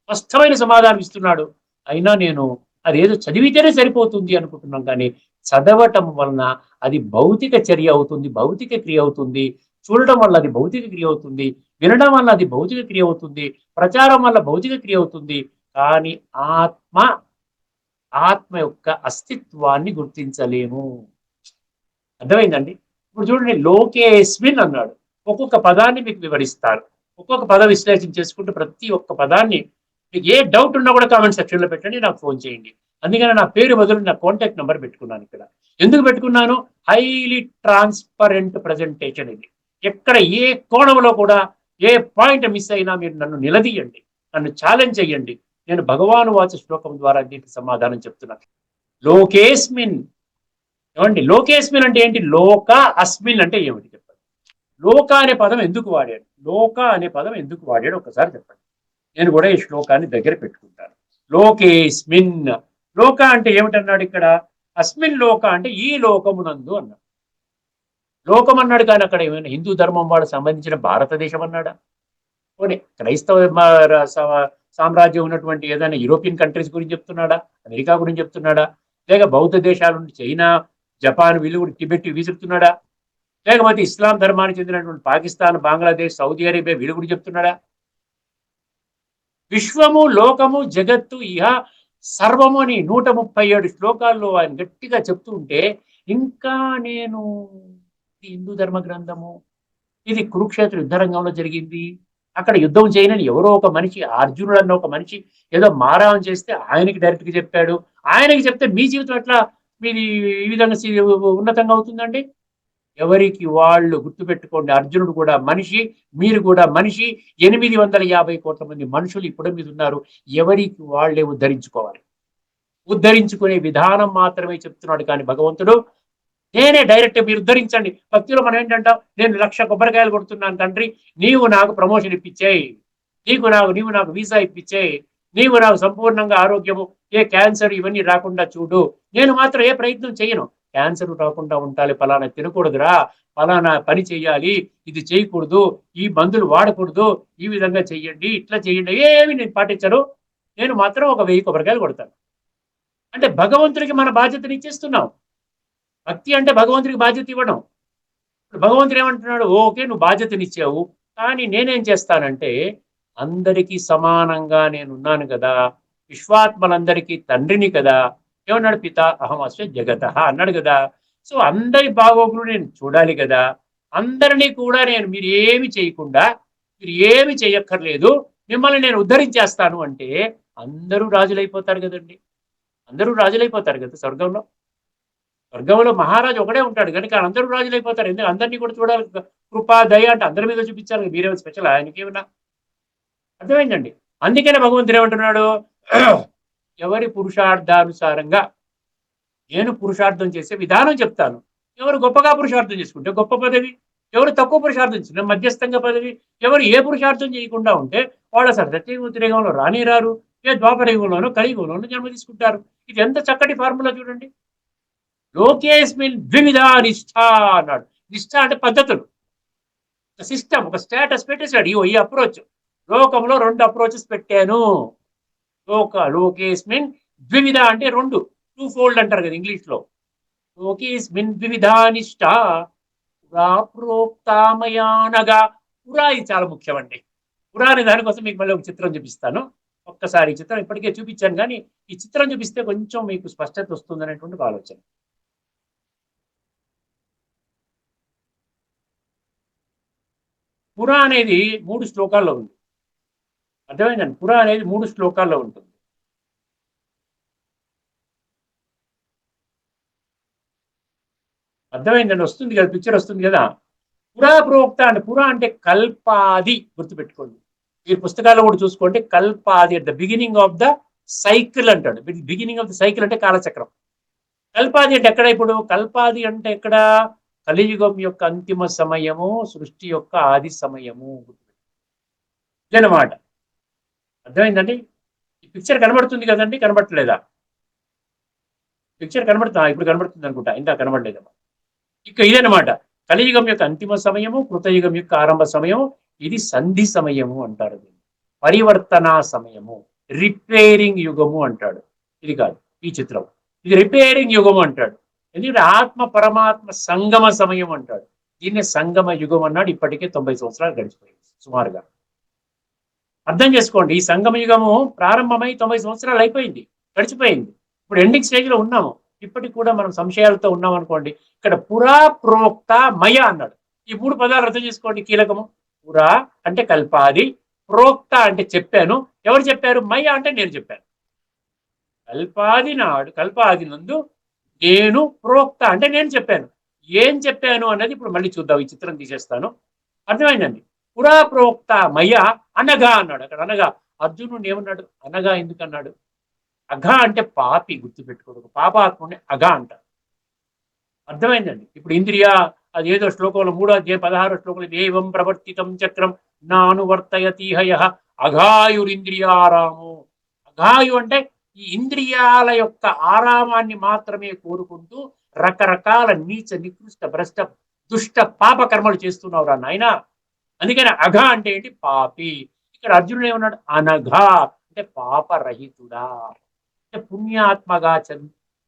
స్పష్టమైన సమాధానం ఇస్తున్నాడు. అయినా నేను అదేదో చదివితేనే సరిపోతుంది అనుకుంటున్నాం, కానీ చదవటం వలన అది భౌతిక చర్య అవుతుంది, భౌతిక క్రియ అవుతుంది. చూడటం వల్ల అది భౌతిక క్రియ అవుతుంది, వినడం వల్ల అది భౌతిక క్రియ అవుతుంది, ప్రచారం వల్ల భౌతిక క్రియ అవుతుంది. కానీ ఆత్మ, ఆత్మ యొక్క అస్తిత్వాన్ని గుర్తించలేము. అర్థమైందండి? ఇప్పుడు చూడండి, లోకేస్మిన్ అన్నాడు. ఒక్కొక్క పదాన్ని మీకు వివరిస్తారు, ఒక్కొక్క పద విశ్లేషణ చేసుకుంటూ ప్రతి ఒక్క పదాన్ని మీకు ఏ డౌట్ ఉన్నా కూడా కామెంట్ సెక్షన్లో పెట్టండి, నాకు ఫోన్ చేయండి. అందుకని నా పేరు బదులు నా కాంటాక్ట్ నెంబర్ పెట్టుకున్నాను ఇక్కడ. ఎందుకు పెట్టుకున్నాను? హైలీ ట్రాన్స్పరెంట్ ప్రజెంటేషన్ ఇది. ఎక్కడ ఏ కోణంలో కూడా ఏ పాయింట్ మిస్ అయినా మీరు నన్ను నిలదీయండి, నన్ను ఛాలెంజ్ చేయండి. నేను భగవాను వాచ శ్లోకం ద్వారా దీనికి సమాధానం చెప్తున్నాను. లోకేస్మిన్. ఏమండి, లోకేస్మిన్ అంటే ఏంటి? లోక అస్మిన్ అంటే ఏమిటి చెప్పండి? లోక అనే పదం ఎందుకు వాడాడు? లోక అనే పదం ఎందుకు వాడాడు ఒకసారి చెప్పండి. నేను కూడా ఈ శ్లోకాన్ని దగ్గర పెట్టుకుంటాను. లోకేస్మిన్, లోక అంటే ఏమిటన్నాడు ఇక్కడ? అస్మిన్ లోక అంటే ఈ లోకమునందు అన్నాడు. లోకం అన్నాడు, కానీ అక్కడ ఏమైనా హిందూ ధర్మం వాడు సంబంధించిన భారతదేశం అన్నాడా? పోనీ క్రైస్తవ సామ్రాజ్యం ఉన్నటువంటి ఏదైనా యూరోపియన్ కంట్రీస్ గురించి చెప్తున్నాడా? అమెరికా గురించి చెప్తున్నాడా? లేక బౌద్ధ దేశాల నుండి చైనా, జపాన్ వీళ్ళు టిబెట్ ఇవి చెప్తున్నాడా? లేకపోతే ఇస్లాం ధర్మానికి చెందినటువంటి పాకిస్తాన్, బంగ్లాదేశ్, సౌదీ అరేబియా వీళ్ళు గురించి చెప్తున్నాడా? విశ్వము, లోకము, జగత్తు, ఇహ సర్వము అని 137 శ్లోకాల్లో ఆయన గట్టిగా చెప్తూ ఉంటే, ఇంకా నేను హిందూ ధర్మ గ్రంథము, ఇది కురుక్షేత్ర యుద్ధ రంగంలో జరిగింది, అక్కడ యుద్ధం చేయనని ఎవరో ఒక మనిషి, అర్జునుడు అన్న ఒక మనిషి ఏదో మారాం చేస్తే ఆయనకి డైరెక్ట్ గా చెప్పాడు. ఆయనకి చెప్తే మీ జీవితం ఎట్లా మీది ఈ విధంగా ఉన్నతంగా అవుతుందండి? ఎవరికి వాళ్ళు గుర్తుపెట్టుకోండి, అర్జునుడు కూడా మనిషి, మీరు కూడా మనిషి. 850 కోట్ల మంది మనుషులు ఇప్పుడు మీద ఉన్నారు. ఎవరికి వాళ్ళే ఉద్ధరించుకోవాలి. ఉద్ధరించుకునే విధానం మాత్రమే చెప్తున్నాడు, కానీ భగవంతుడు నేనే డైరెక్ట్ మీరు ఉద్ధరించండి. భక్తిలో మనం ఏంటంటాం? నేను 1,00,000 కొబ్బరికాయలు కొడుతున్నాను తండ్రి, నీవు నాకు ప్రమోషన్ ఇప్పించేయి, నీవు నాకు వీసా ఇప్పించేయి, నీవు నాకు సంపూర్ణంగా ఆరోగ్యము, ఏ క్యాన్సర్ ఇవన్నీ రాకుండా చూడు, నేను మాత్రం ఏ ప్రయత్నం చేయను. క్యాన్సర్ రాకుండా ఉండాలి, ఫలానా తినకూడదురా, ఫలానా పని చేయాలి, ఇది చేయకూడదు, ఈ మందులు వాడకూడదు, ఈ విధంగా చెయ్యండి, ఇట్లా చేయండి, ఏమి నేను పాటించను. నేను మాత్రం ఒక 1000 కొబ్బరికాయలు కొడతాను. అంటే భగవంతుడికి మన బాధ్యతని ఇచ్చేస్తున్నాం. భక్తి అంటే భగవంతుడికి బాధ్యత ఇవ్వడం. భగవంతుడు ఏమంటున్నాడు? ఓకే, నువ్వు బాధ్యతనిచ్చావు, కానీ నేనేం చేస్తానంటే అందరికీ సమానంగా నేనున్నాను కదా, విశ్వాత్మలందరికీ తండ్రిని కదా. ఏమన్నాడు? పిత అహమస్య జగత అన్నాడు కదా. సో అందరి బాగోగులు నేను చూడాలి కదా. అందరినీ కూడా నేను మీరు ఏమి చేయకుండా, మీరు ఏమి చేయక్కర్లేదు, మిమ్మల్ని నేను ఉద్ధరించేస్తాను అంటే అందరూ రాజులైపోతారు కదండి. అందరూ రాజులైపోతారు కదా స్వర్గంలో. స్వర్గంలో మహారాజు ఒకడే ఉంటాడు కనుక అందరూ రాజులైపోతారు. ఎందుకు? అందరినీ కూడా చూడాలి. కృపా దయ అంటే అందరి మీద చూపించాలి. మీరేమో స్పెషల్ ఆయనకేమన్నా? అర్థమైందండి? అందుకనే భగవంతుడు ఏమంటున్నాడు? ఎవరి పురుషార్థానుసారంగా నేను పురుషార్థం చేసే విధానం చెప్తాను. ఎవరు గొప్పగా పురుషార్థం చేసుకుంటే గొప్ప పదవి, ఎవరు తక్కువ పురుషార్థం చేసిన మధ్యస్థంగా పదవి, ఎవరు ఏ పురుషార్థం చేయకుండా ఉంటే వాళ్ళు అసలు సత్యయుగంలో రాని రారు, ఏ ద్వాపరయుగంలోనో కలియుగంలోనో జన్మ తీసుకుంటారు. ఇది ఎంత చక్కటి ఫార్ములా చూడండి. లోకేస్మిన్ ద్వివిధ నిష్ఠ అన్నాడు. నిష్ఠ అంటే పద్ధతులు, ఒక సిస్టమ్, ఒక స్టేటస్ పెట్టేశాడు. ఈ అప్రోచ్, లోకంలో 2 అప్రోచెస్ పెట్టాను. లోకేస్మిన్ ద్వివిధ అంటే 2, 2 ఫోల్డ్ అంటారు కదా ఇంగ్లీష్ లో. లోకేస్మిన్ ద్వివిధ నిష్ఠ పురా ప్రోక్తామయానగా. పురా ఇది చాలా ముఖ్యం అండి. పురా అనే దానికోసం మీకు మళ్ళీ ఒక చిత్రం చూపిస్తాను. ఒక్కసారి ఈ చిత్రం ఇప్పటికే చూపించాను, కానీ ఈ చిత్రం చూపిస్తే కొంచెం మీకు స్పష్టత వస్తుంది అనేటువంటి ఆలోచన. పురా అనేది 3 శ్లోకాల్లో ఉంది. అర్థమైందండి? పురా అనేది 3 శ్లోకాల్లో ఉంటుంది. అర్థమైందండి? వస్తుంది కదా, పిక్చర్ వస్తుంది కదా. పురా ప్రోక్త అంటే పురా అంటే కల్పాది, గుర్తుపెట్టుకోండి. ఈ పుస్తకాల్లో కూడా చూసుకోండి, కల్పాది at the beginning of the cycle అంటాడు. బిగినింగ్ ఆఫ్ ద సైకిల్ అంటే కాలచక్రం. కల్పాది అంటే ఎక్కడ? ఇప్పుడు కల్పాది అంటే ఎక్కడ? కలియుగం యొక్క అంతిమ సమయము, సృష్టి యొక్క ఆది సమయము ఇదన్నమాట. అర్థమైందండి? ఈ పిక్చర్ కనబడుతుంది కదండి, కనబడట్లేదా? పిక్చర్ కనబడుతుందా? ఇప్పుడు కనబడుతుంది అనుకుంటా, ఇంకా కనబడలేదమ్మా. ఇక ఇదన్నమాట, కలియుగం యొక్క అంతిమ సమయము, కృతయుగం యొక్క ఆరంభ సమయము. ఇది సంధి సమయము అంటారు, పరివర్తన సమయము, రిపేరింగ్ యుగము అంటాడు. ఇది కాదు ఈ చిత్రం, ఇది రిపేరింగ్ యుగము అంటాడు. ఎందుకంటే ఆత్మ పరమాత్మ సంగమ సమయం అంటాడు. దీన్ని సంగమ యుగం అన్నాడు. ఇప్పటికే 90 సంవత్సరాలు గడిచిపోయింది సుమారుగా. అర్థం చేసుకోండి, ఈ సంగమ యుగము ప్రారంభమై 90 సంవత్సరాలు అయిపోయింది, గడిచిపోయింది. ఇప్పుడు ఎండింగ్ స్టేజ్ లో ఉన్నాము. ఇప్పటికి కూడా మనం సంశయాలతో ఉన్నాం అనుకోండి. ఇక్కడ పురా, ప్రోక్త, మయ అన్నాడు. ఈ 3 పదాలు అర్థం చేసుకోండి, కీలకము. పురా అంటే కల్పాది, ప్రోక్త అంటే చెప్పాను. ఎవరు చెప్పారు? మయ అంటే నేను చెప్పాను. కల్పాది నందు నేను, ప్రోక్త అంటే నేను చెప్పాను. ఏం చెప్పాను అన్నది ఇప్పుడు మళ్ళీ చూద్దాం. ఈ చిత్రం తీసేస్తాను, అర్థమైందండి. పురా ప్రోక్త మయ అనగా అన్నాడు. అక్కడ అనగా అర్జునుడు ఏమన్నాడు? అనగా ఎందుకు అన్నాడు? అఘ అంటే పాపి, గుర్తుపెట్టుకోడు. పాపాత్ముడిని అఘ అంటారు. అర్థమైందండి. ఇప్పుడు ఇంద్రియ, అది ఏదో శ్లోకంలో 3వ అధ్యాయం 16వ శ్లోకంలో ఏవం ప్రవర్తితం చక్రం నానువర్తయతీహయ అఘాయురింద్రియారాము. అఘాయు అంటే ఈ ఇంద్రియాల యొక్క ఆరామాన్ని మాత్రమే కోరుకుంటూ రకరకాల నీచ, నికృష్ట, భ్రష్ట, దుష్ట, పాప కర్మలు చేస్తున్నావురా నాయన. అందుకని అఘ అంటే ఏంటి? పాపి. ఇక్కడ అర్జునుడు ఏమన్నాడు? అనఘా అంటే పాపరహితుడా, అంటే పుణ్యాత్మగా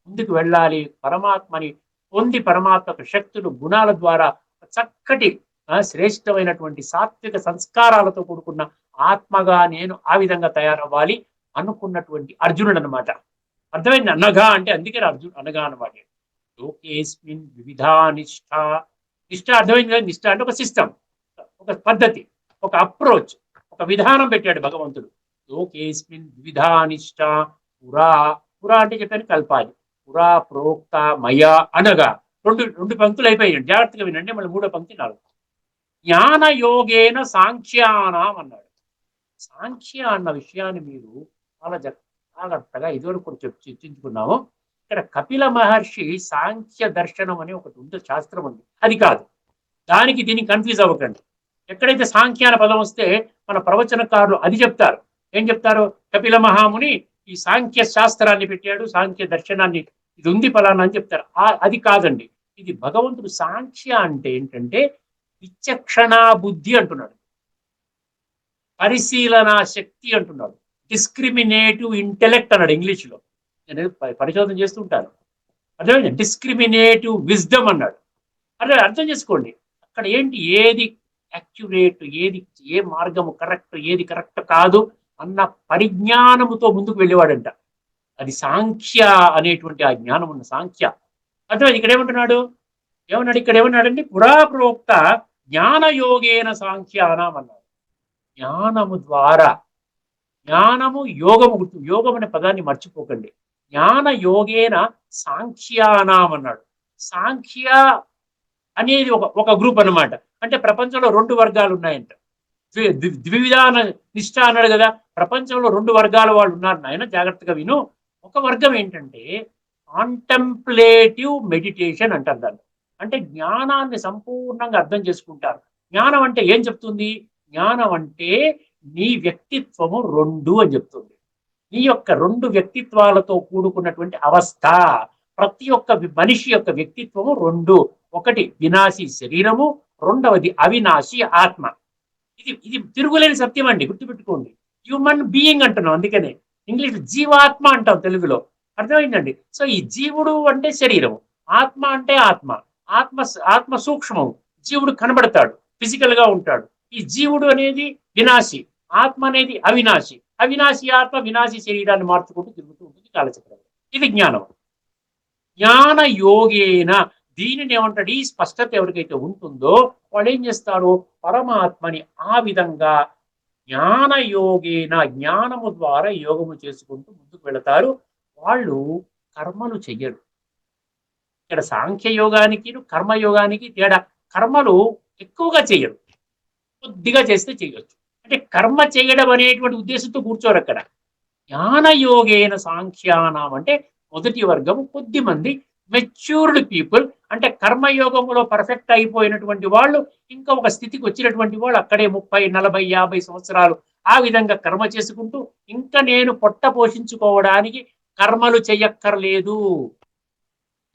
ముందుకు వెళ్ళాలి, పరమాత్మని పొంది పరమాత్మ శక్తులు, గుణాల ద్వారా చక్కటి శ్రేష్టమైనటువంటి సాత్విక సంస్కారాలతో కూడుకున్న ఆత్మగా నేను ఆ విధంగా తయారవ్వాలి అనుకున్నటువంటి అర్జునుడు అనమాట. అర్థమైంది? అనగా అంటే అందుకే అర్జునుడు అనగా అనమాట. లోకేస్మిన్ వివిధా నిష్ఠ. నిష్ఠ అర్థమైంది కదా? నిష్ఠ అంటే ఒక సిస్టమ్, ఒక పద్ధతి, ఒక అప్రోచ్, ఒక విధానం పెట్టాడు భగవంతుడు. లోకేస్మిన్ వివిధా నిష్ఠ పురా. పురా అంటే చెప్పాను కల్పాది. పురా ప్రోక్త మయ అనగా రెండు పంక్తులు అయిపోయాయి. జాగ్రత్తగా వినండి, మళ్ళీ 3వ పంక్తి 4. జ్ఞాన యోగేన సాంఖ్యానం అన్నాడు. సాంఖ్య అన్న విషయాన్ని మీరు చాలా జాగ్రత్తగా ఇదివరకు కూడా చర్చించుకున్నాము. ఇక్కడ కపిల మహర్షి సాంఖ్య దర్శనం అని ఒకటి ఉంది, శాస్త్రం ఉంది. అది కాదు, దానికి దీనికి కన్ఫ్యూజ్ అవ్వకండి. ఎక్కడైతే సాంఖ్య అనే పదం వస్తే మన ప్రవచనకారులు అది చెప్తారు. ఏం చెప్తారు? కపిల మహాముని ఈ సాంఖ్య శాస్త్రాన్ని పెట్టాడు, సాంఖ్య దర్శనాన్ని, ఇది ఉంది ఫలానా అని చెప్తారు. అది కాదండి. ఇది భగవంతుడు. సాంఖ్య అంటే ఏంటంటే విచక్షణా బుద్ధి అంటున్నాడు, పరిశీలనా శక్తి అంటున్నాడు, డిస్క్రిమినేటివ్ ఇంటెలెక్ట్ అన్నాడు ఇంగ్లీష్లో. నేను పరిశోధన చేస్తుంటాను, అర్థమైంది? డిస్క్రిమినేటివ్ విజ్డమ్ అన్నాడు. అదే అర్థం చేసుకోండి. అక్కడ ఏంటి? ఏది యాక్యురేట్, ఏది ఏ మార్గము కరెక్ట్, ఏది కరెక్ట్ కాదు అన్న పరిజ్ఞానముతో ముందుకు వెళ్ళేవాడంట. అది సాంఖ్య అనేటువంటి ఆ జ్ఞానం ఉన్న సాంఖ్య. అర్థమైంది? ఇక్కడ ఏమంటున్నాడు? ఇక్కడ ఏమన్నాడండి? పురా ప్రోక్త జ్ఞానయోగేన సాంఖ్యానం అన్నాడు. జ్ఞానము ద్వారా, జ్ఞానము యోగము, గుర్తు, యోగం అనే పదాన్ని మర్చిపోకండి. జ్ఞాన యోగేన సాంఖ్యానం అన్నాడు. సాంఖ్య అనేది ఒక గ్రూప్ అన్నమాట. అంటే ప్రపంచంలో 2 వర్గాలు ఉన్నాయంట. ద్వివిధాన నిష్ఠ అన్నాడు కదా. ప్రపంచంలో 2 వర్గాల వాళ్ళు ఉన్నారు నాయన, జాగ్రత్తగా విను. ఒక వర్గం ఏంటంటే కాంటెంప్లేటివ్ మెడిటేషన్ అంటారు దాన్ని. అంటే జ్ఞానాన్ని సంపూర్ణంగా అర్థం చేసుకుంటారు. జ్ఞానం అంటే ఏం చెప్తుంది? జ్ఞానం అంటే నీ వ్యక్తిత్వము 2 అని చెప్తుంది. నీ యొక్క 2 వ్యక్తిత్వాలతో కూడుకున్నటువంటి అవస్థ. ప్రతి ఒక్క మనిషి యొక్క వ్యక్తిత్వము 2. ఒకటి వినాశి శరీరము, రెండవది అవినాశి ఆత్మ. ఇది తిరుగులేని సత్యం అండి, గుర్తుపెట్టుకోండి. హ్యూమన్ బీయింగ్ అంటున్నాం, అందుకనే ఇంగ్లీష్ జీవాత్మ అంటాం తెలుగులో. అర్థమైందండి? సో ఈ జీవుడు అంటే శరీరము, ఆత్మ అంటే ఆత్మ. ఆత్మ సూక్ష్మము, జీవుడు కనబడతాడు, ఫిజికల్ గా ఉంటాడు. ఈ జీవుడు అనేది వినాశి, ఆత్మ అనేది అవినాశి. అవినాశి ఆత్మ వినాశి శరీరాన్ని మార్చుకుంటూ తిరుగుతూ ఉంటుంది కాలచక్రం. ఇది జ్ఞానం. జ్ఞాన యోగేన, దీనిని ఏమంటాడు? ఈ స్పష్టత ఎవరికైతే ఉంటుందో వాళ్ళు ఏం చేస్తారు? పరమాత్మని ఆ విధంగా జ్ఞాన యోగేన, జ్ఞానము ద్వారా యోగము చేసుకుంటూ ముందుకు వెళతారు. వాళ్ళు కర్మలు చెయ్యరు. ఇక్కడ సాంఖ్య యోగానికి కర్మయోగానికి తేడా. కర్మలు ఎక్కువగా చెయ్యరు, కొద్దిగా చేస్తే చేయొచ్చు. అంటే కర్మ చేయడం అనేటువంటి ఉద్దేశంతో కూర్చోరు అక్కడ. జ్ఞానయోగేన సాంఖ్యానాం అంటే మొదటి వర్గం కొద్ది మంది మెచ్యూర్డ్ పీపుల్, అంటే కర్మయోగంలో పర్ఫెక్ట్ అయిపోయినటువంటి వాళ్ళు, ఇంకా ఒక స్థితికి వచ్చినటువంటి వాళ్ళు అక్కడే 30, 40, 50 సంవత్సరాలు ఆ విధంగా కర్మ చేసుకుంటూ ఇంకా నేను పొట్ట పోషించుకోవడానికి కర్మలు చెయ్యక్కర్లేదు.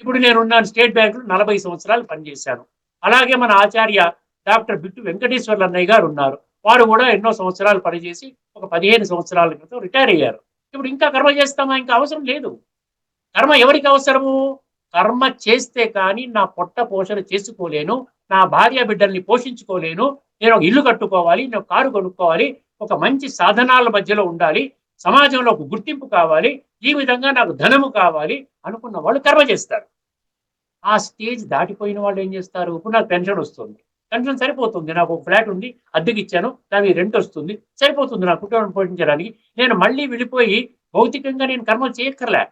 ఇప్పుడు నేనున్నాను స్టేట్ బ్యాంకులో 40 సంవత్సరాలు పనిచేశాను. అలాగే మన ఆచార్య డాక్టర్ బిట్టు వెంకటేశ్వర్లు అన్నయ్య గారు ఉన్నారు. వారు కూడా ఎన్నో సంవత్సరాలు పనిచేసి ఒక 15 సంవత్సరాల క్రితం రిటైర్ అయ్యారు. ఇప్పుడు ఇంకా కర్మ చేస్తామా? ఇంకా అవసరం లేదు. కర్మ ఎవరికి అవసరము? కర్మ చేస్తే కానీ నా పొట్ట పోషణ చేసుకోలేను, నా భార్య బిడ్డల్ని పోషించుకోలేను, నేను ఒక ఇల్లు కట్టుకోవాలి, నేను కారు కొనుక్కోవాలి, ఒక మంచి సాధనాల మధ్యలో ఉండాలి, సమాజంలో ఒక గుర్తింపు కావాలి, ఈ విధంగా నాకు ధనము కావాలి అనుకున్న వాళ్ళు కర్మ చేస్తారు. ఆ స్టేజ్ దాటిపోయిన వాళ్ళు ఏం చేస్తారు? ఇప్పుడు నాకు పెన్షన్ వస్తుంది, పెన్షన్ సరిపోతుంది, నాకు ఒక ఫ్లాట్ ఉంది, అద్దెకి ఇచ్చాను, దానికి రెంట్ వస్తుంది, సరిపోతుంది నా కుటుంబం పోషించడానికి, నేను మళ్ళీ వెళ్ళిపోయి భౌతికంగా నేను కర్మలు చేయక్కర్లే.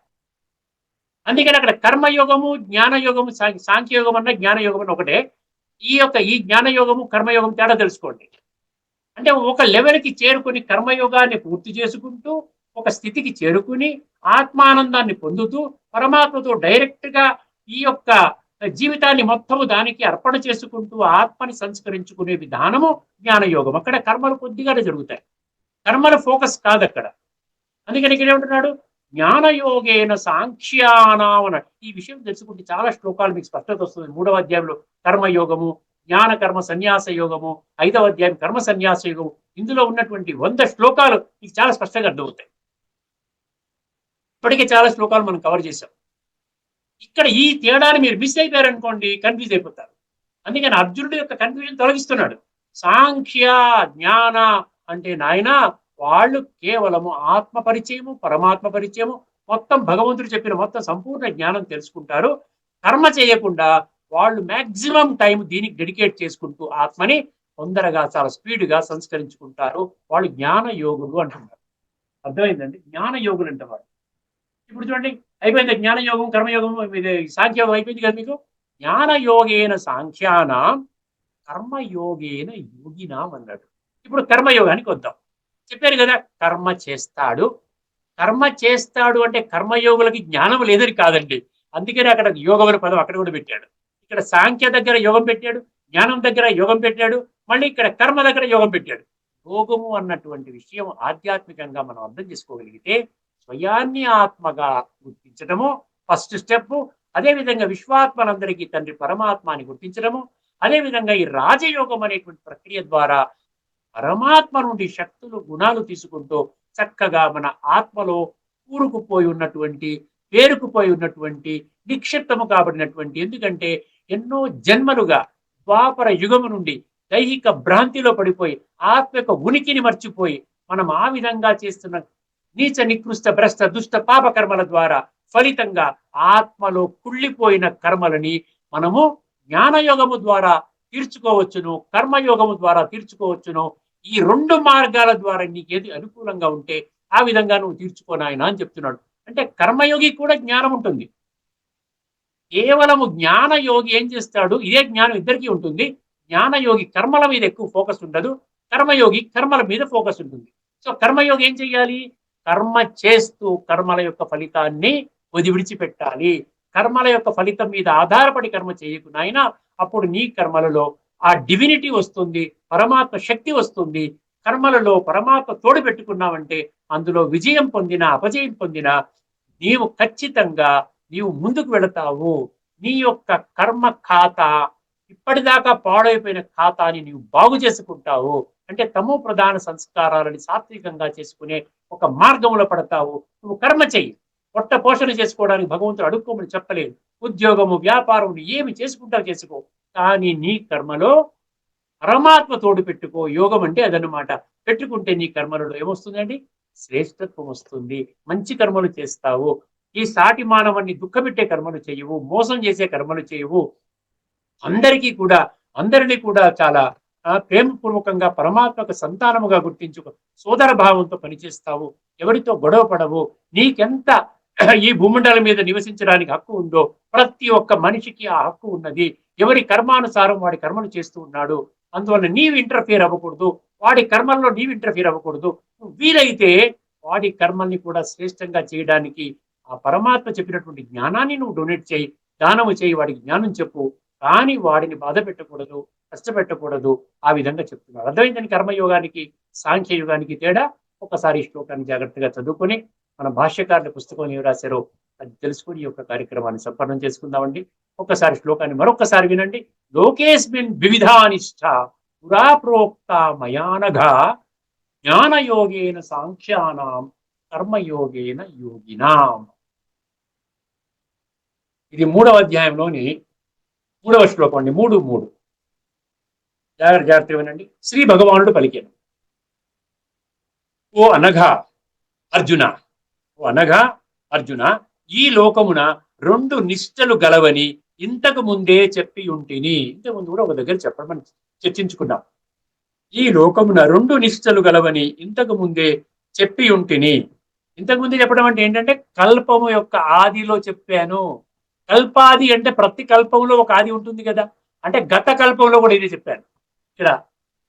అందుకని అక్కడ కర్మయోగము జ్ఞానయోగము, సాంఖ్యయోగం అన్న జ్ఞానయోగం అన్న ఒకటే. ఈ జ్ఞానయోగము కర్మయోగం తేడా తెలుసుకోండి. అంటే ఒక లెవెల్కి చేరుకుని కర్మయోగాన్ని పూర్తి చేసుకుంటూ ఒక స్థితికి చేరుకుని ఆత్మానందాన్ని పొందుతూ పరమాత్మతో డైరెక్ట్ గా ఈ యొక్క జీవితాన్ని మొత్తము దానికి అర్పణ చేసుకుంటూ ఆత్మని సంస్కరించుకునే విధానము జ్ఞానయోగం. అక్కడ కర్మలు కొద్దిగానే జరుగుతాయి, కర్మల ఫోకస్ కాదు అక్కడ. అందుకని ఇక్కడ ఏమంటున్నాడు? జ్ఞానయోగేన సాంఖ్యానామన. ఈ విషయం తెలుసుకుంటే చాలా శ్లోకాలు మీకు స్పష్టత వస్తుంది. 3వ అధ్యాయంలో కర్మయోగము, జ్ఞాన కర్మ సన్యాస యోగము, 5వ అధ్యాయం కర్మ సన్యాస యోగము, ఇందులో ఉన్నటువంటి 100 శ్లోకాలు మీకు చాలా స్పష్టంగా అర్థమవుతాయి. ఇప్పటికే చాలా శ్లోకాలు మనం కవర్ చేశాం. ఇక్కడ ఈ తేడాన్ని మీరు మిస్ అయిపోయారనుకోండి, కన్ఫ్యూజ్ అయిపోతారు. అందుకని అర్జునుడు యొక్క కన్ఫ్యూజన్ తొలగిస్తున్నాడు. సాంఖ్య జ్ఞాన అంటే నాయన వాళ్ళు కేవలము ఆత్మ పరిచయము, పరమాత్మ పరిచయము, మొత్తం భగవంతుడు చెప్పిన మొత్తం సంపూర్ణ జ్ఞానం తెలుసుకుంటారు. కర్మ చేయకుండా వాళ్ళు మాక్సిమం టైం దీనికి డెడికేట్ చేసుకుంటూ ఆత్మని తొందరగా చాలా స్పీడ్గా సంస్కరించుకుంటారు. వాళ్ళు జ్ఞాన యోగులు అంటున్నారు. అర్థమైందండి? జ్ఞాన యోగులు అంటే వాళ్ళు. ఇప్పుడు చూడండి, అయిపోయింది జ్ఞానయోగం, కర్మయోగం, ఇది సాంఖ్యయోగం అయిపోయింది కదా మీకు. జ్ఞానయోగేన సాంఖ్యానాం కర్మయోగేన యోగినాం అన్నాడు. ఇప్పుడు కర్మయోగానికి వద్దాం. చెప్పారు కదా, కర్మ చేస్తాడు. కర్మ చేస్తాడు అంటే కర్మయోగులకి జ్ఞానం లేదని కాదండి. అందుకని అక్కడ యోగం అనే పదం అక్కడ కూడా పెట్టాడు. ఇక్కడ సాంఖ్య దగ్గర యోగం పెట్టాడు, జ్ఞానం దగ్గర యోగం పెట్టాడు, మళ్ళీ ఇక్కడ కర్మ దగ్గర యోగం పెట్టాడు. యోగము అన్నటువంటి విషయం ఆధ్యాత్మికంగా మనం అర్థం చేసుకోగలిగితే స్వయాన్ని ఆత్మగా గుర్తించడము ఫస్ట్ స్టెప్. అదేవిధంగా విశ్వాత్మనందరికీ తండ్రి పరమాత్మని గుర్తించడము, అదేవిధంగా ఈ రాజయోగం అనేటువంటి ప్రక్రియ ద్వారా పరమాత్మ నుండి శక్తులు గుణాలు తీసుకుంటూ చక్కగా మన ఆత్మలో కూరుకుపోయి ఉన్నటువంటి, పేరుకుపోయి ఉన్నటువంటి, నిక్షిప్తము కాబడినటువంటి, ఎందుకంటే ఎన్నో జన్మలుగా ద్వాపర యుగము నుండి దైహిక భ్రాంతిలో పడిపోయి ఆత్మ యొక్క ఉనికిని మర్చిపోయి మనం ఆ విధంగా చేస్తున్న నీచ నికృష్ట భ్రష్ట దుష్ట పాప కర్మల ద్వారా ఫలితంగా ఆత్మలో కుళ్ళిపోయిన కర్మలని మనము జ్ఞానయోగము ద్వారా తీర్చుకోవచ్చును, కర్మయోగము ద్వారా తీర్చుకోవచ్చును. ఈ 2 మార్గాల ద్వారా నీకు ఏది అనుకూలంగా ఉంటే ఆ విధంగా నువ్వు తీర్చుకోనాయన అని చెప్తున్నాడు. అంటే కర్మయోగి కూడా జ్ఞానం ఉంటుంది. కేవలము జ్ఞానయోగి ఏం చేస్తాడు? ఇదే జ్ఞానం ఇద్దరికీ ఉంటుంది. జ్ఞానయోగి కర్మల మీద ఎక్కువ ఫోకస్ ఉండదు, కర్మయోగి కర్మల మీద ఫోకస్ ఉంటుంది. సో కర్మయోగి ఏం చెయ్యాలి? కర్మ చేస్తూ కర్మల యొక్క ఫలితాన్ని విడిచిపెట్టాలి. కర్మల యొక్క ఫలితం మీద ఆధారపడి కర్మ చేయకు నాయన, అప్పుడు నీ కర్మలలో ఆ డివినిటీ వస్తుంది, పరమాత్మ శక్తి వస్తుంది. కర్మలలో పరమాత్మ తోడు పెట్టుకున్నావంటే అందులో విజయం పొందినా అపజయం పొందినా నీవు ఖచ్చితంగా నీవు ముందుకు వెళతావు. నీ యొక్క కర్మ ఖాతా, ఇప్పటిదాకా పాడైపోయిన ఖాతాని నీవు బాగు చేసుకుంటావు. అంటే తమో ప్రధాన సంస్కారాలని సాత్వికంగా చేసుకునే ఒక మార్గంలో పడతావు. నువ్వు కర్మ చెయ్యి. పొట్ట పోషణ చేసుకోవడానికి భగవంతుడు అడుక్కోమని చెప్పలేదు. ఉద్యోగము, వ్యాపారం ఏమి చేసుకుంటావు చేసుకో, కానీ నీ కర్మలో పరమాత్మ తోడు పెట్టుకో. యోగం అంటే అదనమాట. పెట్టుకుంటే నీ కర్మలలో ఏమొస్తుందండి? శ్రేష్టత్వం వస్తుంది. మంచి కర్మలు చేస్తావు. ఈ సాటి మానవాన్ని దుఃఖపెట్టే కర్మలు చేయవు, మోసం చేసే కర్మలు చేయవు. అందరినీ కూడా చాలా ప్రేమపూర్వకంగా పరమాత్మకు సంతానముగా గుర్తించుకో, సోదర భావంతో పనిచేస్తావు, ఎవరితో గొడవ పడవు. నీకెంత ఈ భూమండలం మీద నివసించడానికి హక్కు ఉందో ప్రతి ఒక్క మనిషికి ఆ హక్కు ఉన్నది. ఎవరి కర్మానుసారం వాడి కర్మలు చేస్తూ ఉన్నాడు. అందువల్ల నీవు ఇంటర్ఫియర్ అవ్వకూడదు. వాడి కర్మల్లో నీవు ఇంటర్ఫీర్ అవ్వకూడదు. వీలైతే వాడి కర్మల్ని కూడా శ్రేష్టంగా చేయడానికి ఆ పరమాత్మ చెప్పినటువంటి జ్ఞానాన్ని నువ్వు డొనేట్ చేయి, దానము చేయి, వాడికి జ్ఞానం చెప్పు, కానీ వాడిని బాధ పెట్టకూడదు, కష్టపెట్టకూడదు. ఆ విధంగా చెప్తున్నారు. అర్థమైందని కర్మయోగానికి సాంఖ్యయుగానికి తేడా. ఒకసారి ఈ శ్లోకాన్ని జాగ్రత్తగా చదువుకొని మన భాష్యకారుల పుస్తకం ఏమి రాశారో అది తెలుసుకుని ఈ యొక్క కార్యక్రమాన్ని సంపన్నం చేసుకుందామండి. ఒక్కసారి శ్లోకాన్ని మరొకసారి వినండి. లోకేస్మిన్ వివిధానిష్ట పురా ప్రోక్త మయానఘ జ్ఞానయోగేన సాంఖ్యానాం కర్మయోగేన యోగినాం. ఇది 3వ అధ్యాయంలోని 3వ శ్లోకం అండి. 3:3 జాగ్రత్త వినండి. శ్రీ భగవానుడు పలికాను, ఓ అనఘా అర్జున, ఓ అనఘా అర్జున, ఈ లోకమున 2 నిష్టలు గలవని ఇంతకు ముందే చెప్పి ఉంటిని. ఇంతకుముందు కూడా ఒక దగ్గర చెప్పడం మనం చర్చించుకున్నాం. ఈ లోకమున 2 నిష్టలు గలవని ఇంతకు ముందే చెప్పి ఉంటిని. ఇంతకు ముందే చెప్పడం అంటే ఏంటంటే కల్పము యొక్క ఆదిలో చెప్పాను. కల్పాది అంటే ప్రతి కల్పంలో ఒక ఆది ఉంటుంది కదా, అంటే గత కల్పంలో కూడా ఇది చెప్పాను. ఇక్కడ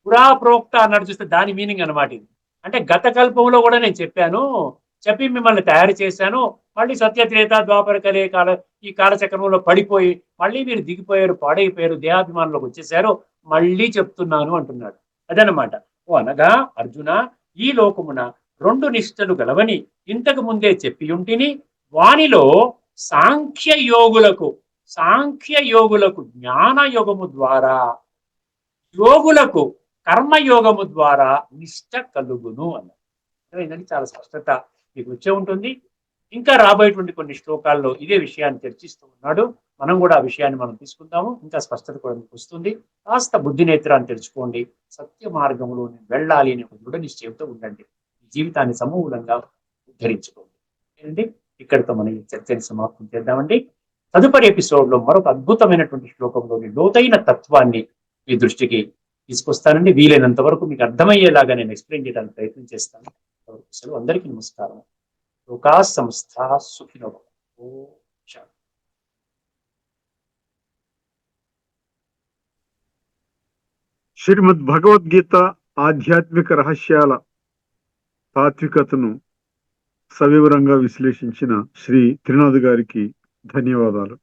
పురా ప్రోక్త అన్నాడు చూస్తే దాని మీనింగ్ అనమాట ఇది. అంటే గత కల్పంలో కూడా నేను చెప్పాను, చెప్పి మిమ్మల్ని తయారు చేశాను. మళ్ళీ సత్యత్రేత ద్వాపర కలే కాల ఈ కాలచక్రంలో పడిపోయి మళ్ళీ మీరు దిగిపోయారు, పాడైపోయారు, దేహాభిమానంలోకి వచ్చేసారు, మళ్ళీ చెప్తున్నాను అంటున్నాడు. అదనమాట. ఓ అనగా అర్జున, ఈ లోకమున 2 నిష్టలు గలవని ఇంతకు ముందే చెప్పి ఉంటిని. వానిలో సాంఖ్య యోగులకు జ్ఞానయోగము ద్వారా, యోగులకు కర్మయోగము ద్వారా నిష్ట కలుగును అన్నారు. చాలా స్పష్టత మీకు వచ్చే ఉంటుంది. ఇంకా రాబోయేటువంటి కొన్ని శ్లోకాల్లో ఇదే విషయాన్ని చర్చిస్తూ ఉన్నాడు. మనం కూడా ఆ విషయాన్ని మనం తీసుకుందాము. ఇంకా స్పష్టత కూడా మీకు వస్తుంది. కాస్త బుద్ధి నేత్రాన్ని తెరుచుకోండి. సత్య మార్గంలో వెళ్ళాలి అనే ఒక దృఢ నిశ్చయంతో ఉండండి. జీవితాన్ని సమూలంగా ఉద్ధరించుకోండి. ఏంటండి, ఇక్కడితో మనం ఈ చర్చని సమాప్తం చేద్దామండి. తదుపరి ఎపిసోడ్ లో మరొక అద్భుతమైనటువంటి శ్లోకంలోని లోతైన తత్వాన్ని మీ దృష్టికి తీసుకొస్తానండి. వీలైనంత వరకు మీకు అర్థమయ్యేలాగా నేను ఎక్స్ప్లెయిన్ చేయడానికి ప్రయత్నం చేస్తాను. అందరికీ నమస్కారం. లోకా సమస్తా సుఖినో భవంతు. శ్రీమద్ భగవద్గీత ఆధ్యాత్మిక రహస్యాల తాత్వికతను సవివరంగా విశ్లేషించిన శ్రీ త్రినాథ్ గారికి ధన్యవాదాలు.